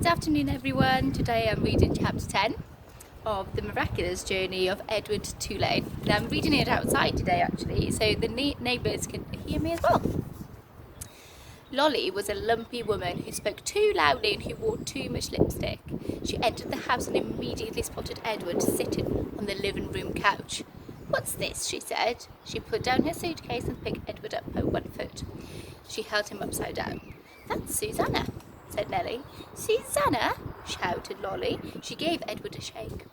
Good afternoon everyone. Today I'm reading chapter 10 of the Miraculous Journey of Edward to Tulane. And I'm reading it outside today actually, so the neighbours can hear me as well. Lolly was a lumpy woman who spoke too loudly and who wore too much lipstick. She entered the house and immediately spotted Edward sitting on the living room couch. "What's this?" she said. She put down her suitcase and picked Edward up by one foot. She held him upside down. "That's Susanna," said Nellie. "Susanna?" shouted Lolly. She gave Edward a shake.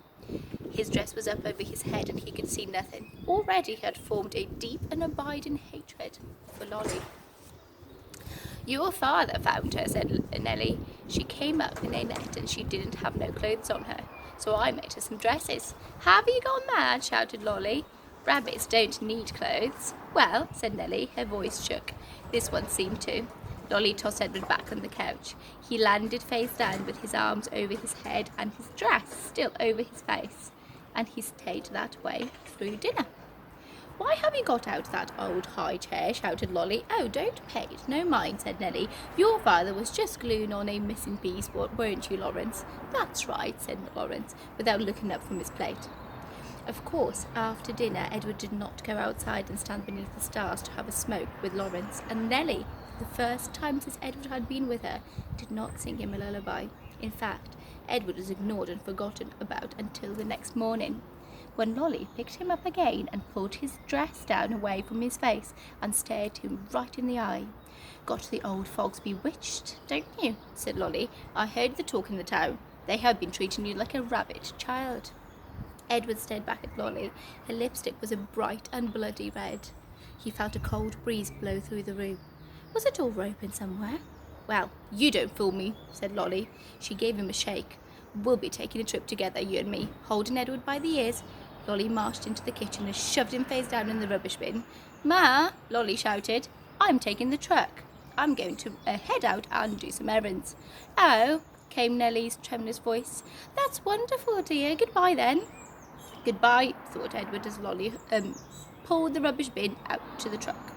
His dress was up over his head and he could see nothing. Already he had formed a deep and abiding hatred for Lolly. "Your father found her," said Nellie. "She came up in a net and she didn't have no clothes on her, so I made her some dresses." "Have you gone mad?" shouted Lolly. "Rabbits don't need clothes." "Well," said Nellie, her voice shook. This one seemed to. Lolly tossed Edward back on the couch. He landed face down with his arms over his head and his dress still over his face, and he stayed that way through dinner. "Why have you got out that old high chair?" shouted Lolly. "Oh, don't pay it no mind," said Nellie. "Your father was just gluing on a missing piece, weren't you, Lawrence?" "That's right," said Lawrence, without looking up from his plate. Of course, after dinner, Edward did not go outside and stand beneath the stars to have a smoke with Lawrence, and Nellie, for the first time since Edward had been with her, did not sing him a lullaby. In fact, Edward was ignored and forgotten about until the next morning, when Lolly picked him up again and pulled his dress down away from his face and stared him right in the eye. "Got the old fogs bewitched, don't you?" said Lolly. "I heard the talk in the town. They have been treating you like a rabbit child." Edward stared back at Lolly. Her lipstick was a bright and bloody red. He felt a cold breeze blow through the room. Was it all open somewhere? "Well, you don't fool me," said Lolly. She gave him a shake. "We'll be taking a trip together, you and me." Holding Edward by the ears, Lolly marched into the kitchen and shoved him face down in the rubbish bin. "Ma," Lolly shouted, "I'm taking the truck. I'm going to head out and do some errands." "Oh," came Nellie's tremulous voice. "That's wonderful, dear. Goodbye then." "Goodbye," thought Edward as Lolly pulled the rubbish bin out to the truck.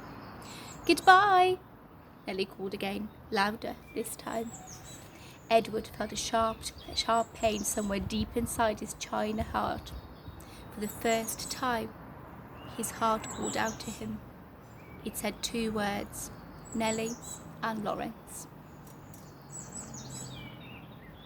"Goodbye," Nellie called again, louder this time. Edward felt a sharp pain somewhere deep inside his china heart. For the first time, his heart called out to him. It said two words: Nellie and Lawrence.